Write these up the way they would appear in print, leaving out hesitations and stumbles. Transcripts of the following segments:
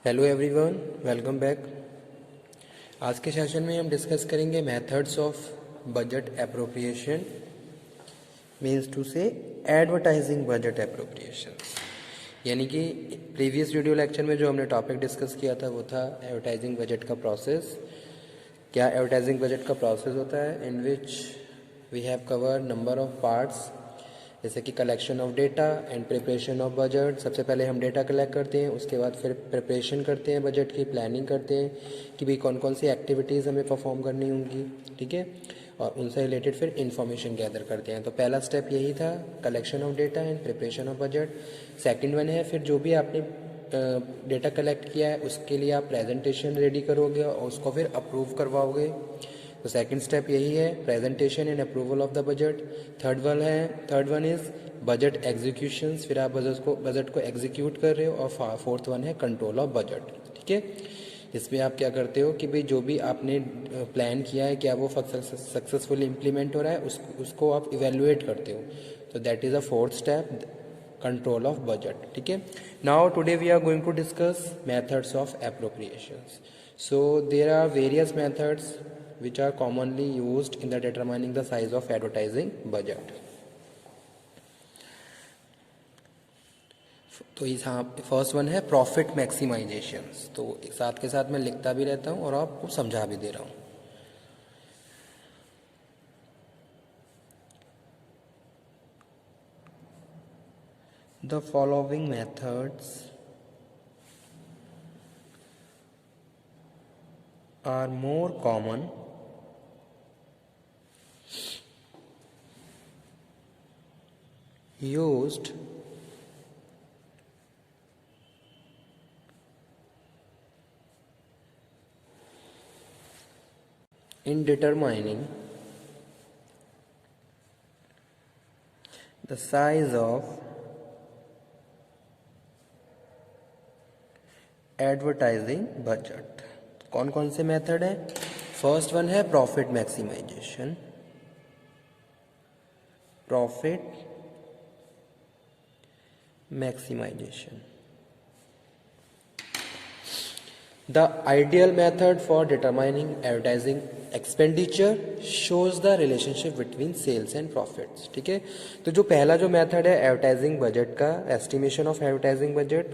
Hello everyone, welcome back. आज के session में हम डिस्कस करेंगे methods of budget appropriation, means to say advertising budget appropriation. यानी कि प्रीवियस वीडियो लेक्चर में जो हमने टॉपिक डिस्कस किया था वो था एडवर्टाइजिंग बजट का प्रोसेस। क्या एडवर्टाइजिंग बजट का प्रोसेस होता है, in which we have cover number of parts, जैसे कि collection of data and preparation of budget. सबसे पहले हम डेटा कलेक्ट करते हैं, उसके बाद फिर प्रिपरेशन करते हैं, बजट की प्लानिंग करते हैं कि भाई कौन कौन सी एक्टिविटीज़ हमें परफॉर्म करनी होंगी, ठीक है, और उनसे रिलेटेड फिर इंफॉर्मेशन गैदर करते हैं। तो पहला स्टेप यही था, collection of data and preparation of budget. Second one है फिर जो भी आपने डेटा कलेक्ट किया है उसके लिए आप प्रेजेंटेशन रेडी करोगे और उसको फिर अप्रूव करवाओगे। तो सेकंड स्टेप यही है, presentation and approval of the budget. Third one is budget executions, फिर आप बजट को एग्जीक्यूट कर रहे हो। और फोर्थ वन है कंट्रोल ऑफ बजट, ठीक है। इसमें आप क्या करते हो कि भाई जो भी आपने प्लान किया है क्या वो सक्सेसफुली इम्प्लीमेंट हो रहा है, उसको आप इवेलुएट करते हो। तो that is a fourth step, control of budget, ठीक है। Now today we are going to discuss methods of appropriations. So there are various methods which are commonly used in the determining the size of advertising budget. तो इस हाँ first one है profit maximisation. तो साथ के साथ मैं लिखता भी रहता हूँ और आपको समझा भी दे रहा हूँ। The following methods are more common used in determining the size of advertising budget. कौन कौन से मेथड है? फर्स्ट वन है profit maximisation. Profit maximisation, the ideal method for determining advertising expenditure shows the relationship between sales and profits, ठीक है। तो जो पहला जो मेथड है एडवर्टाइजिंग बजट का, estimation of advertising budget,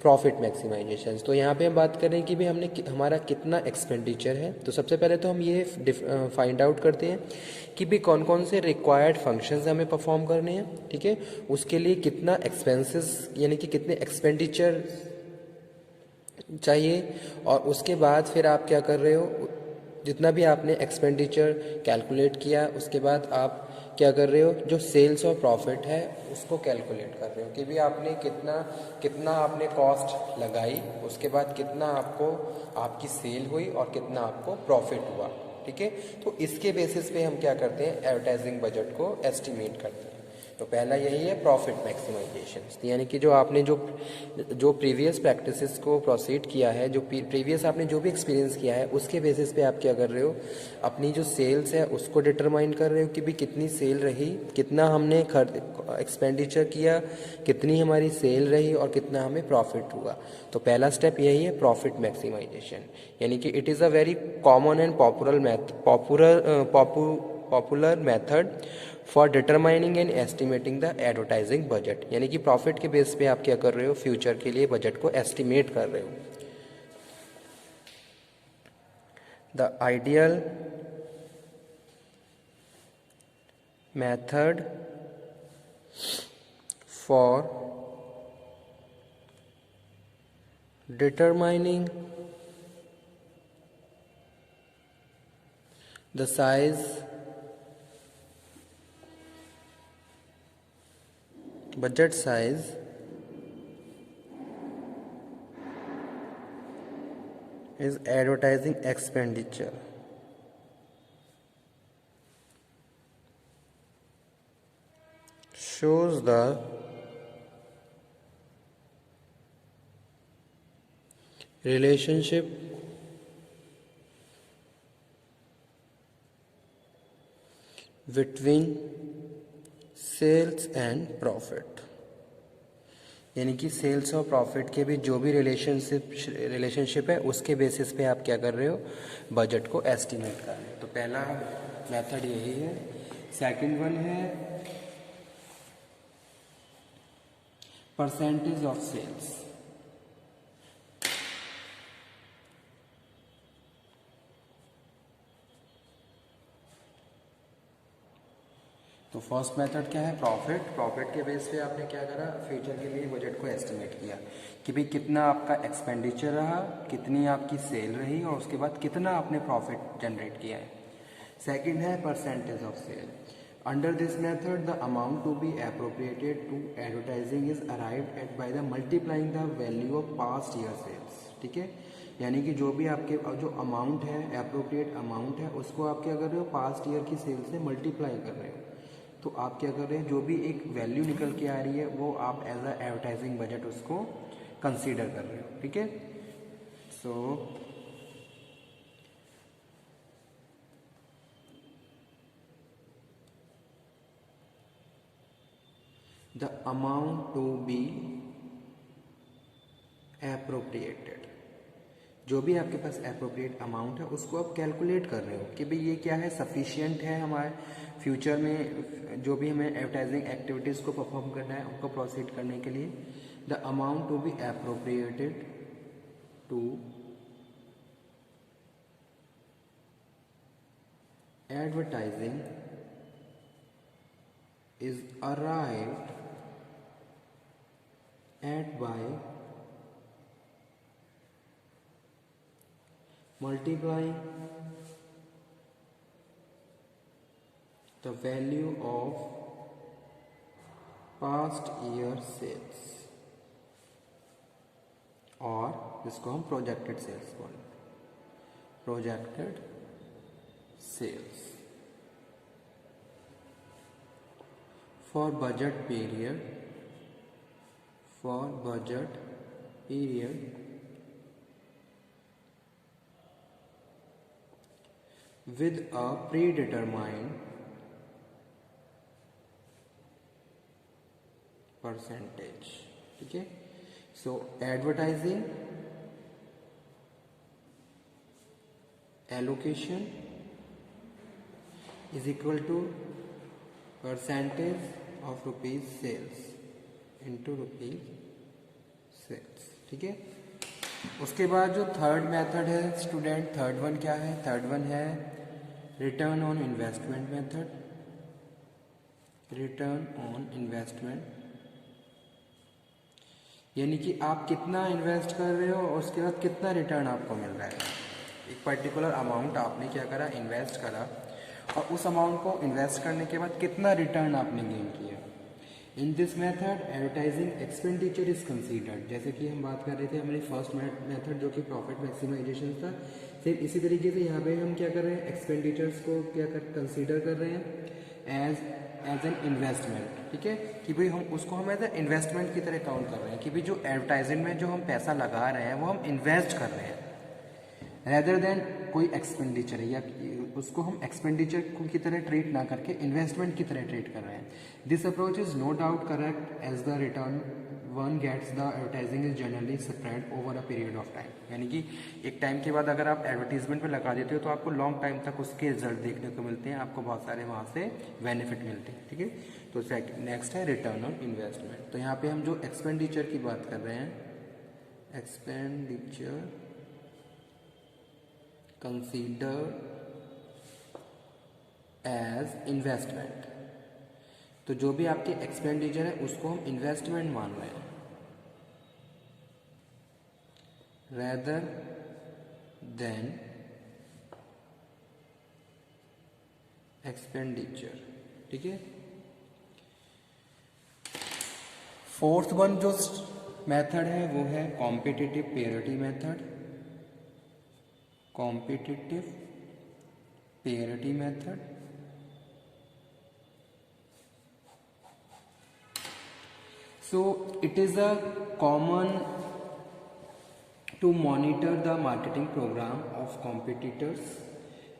profit maximisation. तो यहाँ पे हम बात करें कि भाई हमने हमारा कितना एक्सपेंडिचर है। तो सबसे पहले तो हम ये फाइंड आउट करते हैं कि भाई कौन कौन से रिक्वायर्ड फंक्शंस हमें परफॉर्म करने हैं, ठीक है। उसके लिए कितना एक्सपेंसेस यानी कि कितने एक्सपेंडिचर चाहिए, और उसके बाद फिर आप क्या कर रहे हो, जितना भी आपने एक्सपेंडिचर कैलकुलेट किया उसके बाद आप क्या कर रहे हो, जो सेल्स और प्रॉफिट है उसको कैलकुलेट कर रहे हो कि भी आपने कितना कितना आपने कॉस्ट लगाई, उसके बाद कितना आपको आपकी सेल हुई और कितना आपको प्रॉफिट हुआ, ठीक है। तो इसके बेसिस पे हम क्या करते हैं, एडवर्टाइजिंग बजट को एस्टिमेट करते हैं। तो पहला यही है प्रॉफिट मैक्सिमाइजेशन, यानी कि जो आपने जो प्रीवियस प्रैक्टिसेस को प्रोसीड किया है, जो प्रीवियस आपने जो भी एक्सपीरियंस किया है उसके बेसिस पे आप क्या कर रहे हो, अपनी जो सेल्स है उसको डिटरमाइन कर रहे हो कि भी कितनी सेल रही, कितना हमने एक्सपेंडिचर किया, कितनी हमारी सेल रही और कितना हमें प्रॉफिट हुआ। तो पहला स्टेप यही है प्रॉफिट मैक्सिमाइजेशन, यानी कि it is a very common and popular method for determining and estimating the advertising budget. यानी कि प्रॉफिट के बेस पे आप क्या कर रहे हो, फ्यूचर के लिए बजट को एस्टिमेट कर रहे हो। The ideal method for determining the size budget size is advertising expenditure. Shows the relationship between sales and profit. यानी कि सेल्स और प्रॉफिट के बीच जो भी रिलेशनशिप है उसके बेसिस पे आप क्या कर रहे हो, बजट को एस्टिमेट कर रहे हो। तो पहला मेथड यही है। सेकंड वन है परसेंटेज ऑफ सेल्स। तो फर्स्ट मेथड क्या है, प्रॉफिट के बेस पे आपने क्या करा, फ्यूचर के लिए बजट को एस्टिमेट किया कि भाई कितना आपका एक्सपेंडिचर रहा, कितनी आपकी सेल रही और उसके बाद कितना आपने प्रॉफिट जनरेट किया है। सेकंड है percentage of sale. Under this method the amount to be appropriated to advertising is arrived at by the multiplying the value of past year sales. ठीक है, यानी कि जो भी आपके जो अमाउंट है, एप्रोप्रिएट अमाउंट है, उसको आप क्या कर रहे हो, पास्ट ईयर की सेल से मल्टीप्लाई कर रहे हो। तो आप क्या कर रहे हैं, जो भी एक वैल्यू निकल के आ रही है वो आप एज अ एडवर्टाइजिंग बजट उसको कंसीडर कर रहे हो। ठीक है, so the amount to be appropriated, जो भी आपके पास एप्रोप्रिएट अमाउंट है उसको आप कैलकुलेट कर रहे हो कि भाई ये क्या है, सफिशिएंट है हमारे फ्यूचर में जो भी हमें एडवर्टाइजिंग एक्टिविटीज़ को परफॉर्म करना है उनको प्रोसीड करने के लिए। The amount to be appropriated to advertising is arrived at by multiplying the value of past year sales, और जिसको हम प्रोजेक्टेड सेल्स बोलते हैं, projected sales for budget period with a predetermined percentage. ठीक है, so advertising allocation is equal to percentage of rupees sales into rupees sales. ठीक है, उसके बाद जो थर्ड मेथड है स्टूडेंट, थर्ड वन क्या है, थर्ड वन है return on investment method. Return on investment यानी कि आप कितना इन्वेस्ट कर रहे हो और उसके बाद कितना रिटर्न आपको मिल रहा है। एक पर्टिकुलर अमाउंट आपने क्या करा, इन्वेस्ट करा, और उस अमाउंट को इन्वेस्ट करने के बाद कितना रिटर्न आपने गेन किया। In this method advertising expenditure is considered. जैसे कि हम बात कर रहे थे हमारी फर्स्ट मेथड जो कि प्रॉफिट मैक्सिमाइजेशन था, फिर इसी तरीके से यहाँ पे हम क्या कर रहे हैं, एक्सपेंडिचर्स को क्या कंसीडर कर रहे हैं एज एन इन्वेस्टमेंट। ठीक है, कि भाई हम उसको हम एज ए इन्वेस्टमेंट की तरह काउंट कर रहे हैं कि भाई जो एडवर्टाइजिंग में जो हम पैसा लगा रहे हैं वो हम इन्वेस्ट कर रहे हैं रेदर देन कोई एक्सपेंडिचर है, या उसको हम एक्सपेंडिचर की तरह ट्रीट ना करके इन्वेस्टमेंट की तरह ट्रीट कर रहे हैं। This approach is no doubt correct as the return one gets the advertising is generally spread over a period of time. यानी कि एक टाइम के बाद अगर आप एडवर्टीजमेंट पे लगा देते हो तो आपको लॉन्ग टाइम तक उसके रिजल्ट देखने को मिलते हैं, आपको बहुत सारे वहाँ से बेनिफिट मिलते हैं। ठीक है, तो नेक्स्ट है रिटर्न ऑन इन्वेस्टमेंट। तो यहाँ पे हम जो एक्सपेंडिचर की बात कर रहे हैं, एक्सपेंडिचर कंसीडर एज इन्वेस्टमेंट, तो जो भी आपके एक्सपेंडिचर है उसको हम इन्वेस्टमेंट मान रहे हैं रेदर देन एक्सपेंडिचर। ठीक है, फोर्थ वन जो मेथड है वो है competitive parity method. Competitive parity method so it is a common to monitor the marketing program of competitors.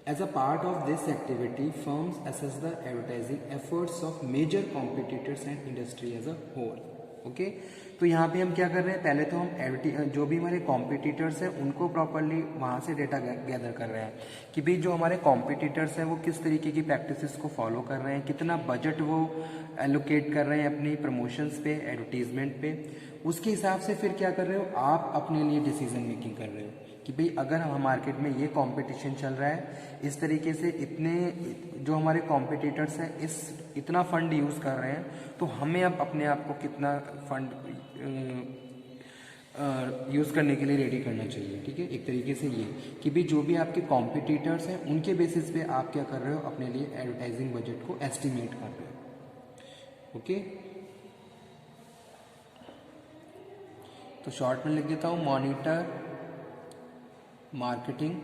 As a part of this activity, firms assess the advertising efforts of major competitors and industry as a whole. Okay, तो यहाँ पे हम क्या कर रहे हैं, पहले तो हम जो भी हमारे कॉम्पिटिटर्स हैं उनको प्रॉपरली वहाँ से डेटा गैदर कर रहे हैं कि भाई जो हमारे कॉम्पिटिटर्स हैं वो किस तरीके की प्रैक्टिसेस को फॉलो कर रहे हैं, कितना बजट वो एलोकेट कर रहे हैं अपनी प्रमोशंस पे, एडवर्टीजमेंट पे। उसके हिसाब से फिर क्या कर रहे हो, आप अपने लिए डिसीजन मेकिंग कर रहे हो कि भाई अगर हम मार्केट में ये कंपटीशन चल रहा है, इस तरीके से इतने जो हमारे कॉम्पिटिटर्स हैं इस इतना फंड यूज़ कर रहे हैं, तो हमें अब अपने आप को कितना फंड यूज़ करने के लिए रेडी करना चाहिए। ठीक है, एक तरीके से ये कि भाई जो भी आपके कॉम्पिटिटर्स हैं उनके बेसिस पे आप क्या कर रहे हो, अपने लिए एडवर्टाइजिंग बजट को एस्टिमेट कर रहे हो। ओके, तो शॉर्ट में लिख देता हूँ, monitor marketing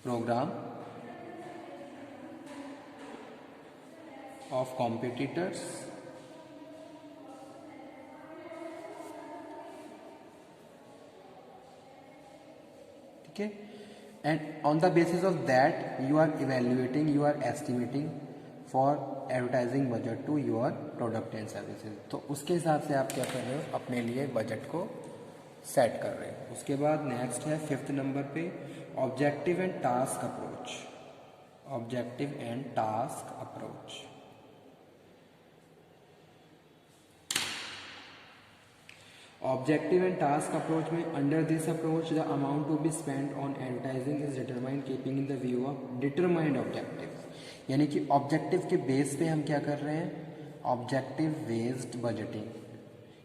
programme of competitors ठीक है, and on the basis of that you are evaluating, you are estimating for advertising budget to your product and services. तो उसके हिसाब से आप क्या कर रहे हो, अपने लिए बजट को सेट कर रहे हैं। उसके बाद नेक्स्ट है 5th नंबर पे, objective and task approach. Objective and task approach. Objective and task approach में, under this approach the amount to be spend on advertising is determined keeping in the view of determined objective. यानी कि objective के base पे हम क्या कर रहे हैं, ऑब्जेक्टिव बेस्ड बजटिंग,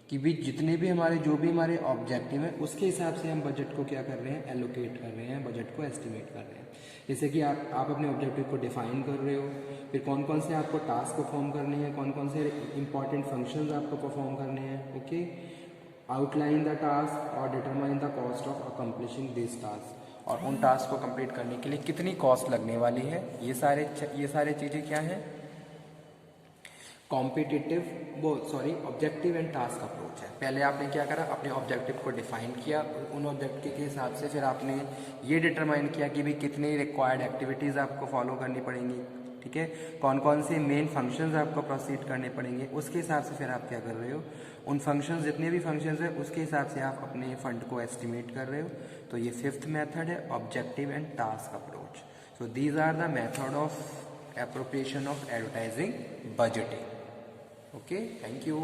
कि भी जितने भी हमारे जो भी हमारे ऑब्जेक्टिव है उसके हिसाब से हम बजट को क्या कर रहे हैं, एलोकेट कर रहे हैं, बजट को एस्टिमेट कर रहे हैं। जैसे कि आप अपने ऑब्जेक्टिव को डिफाइन कर रहे हो, फिर कौन कौन से आपको टास्क परफॉर्म करने हैं, कौन कौन से इंपॉर्टेंट फंक्शंस आपको परफॉर्म करने हैं। ओके, आउटलाइन द टास्क और determine the cost of accomplishing this task, और उन टास्क को कंप्लीट करने के लिए कितनी कॉस्ट लगने वाली है। ये सारे चीज़ें क्या हैं, ऑब्जेक्टिव एंड टास्क अप्रोच है। पहले आपने क्या करा, अपने ऑब्जेक्टिव को डिफाइन किया, उन ऑब्जेक्टिव के हिसाब से फिर आपने ये डिटरमाइन किया कि भाई कितनी रिक्वायर्ड एक्टिविटीज़ आपको फॉलो करनी पड़ेंगी। ठीक है, कौन कौन से मेन फंक्शंस आपको प्रोसीड करने पड़ेंगे, उसके हिसाब से फिर आप क्या कर रहे हो, उन फंक्शंस जितने भी फंक्शंस हैं उसके हिसाब से आप अपने फंड को एस्टिमेट कर रहे हो। तो ये 5th मेथड है, objective and task approach. So these are the method of appropriation of advertising budgeting. Okay, thank you.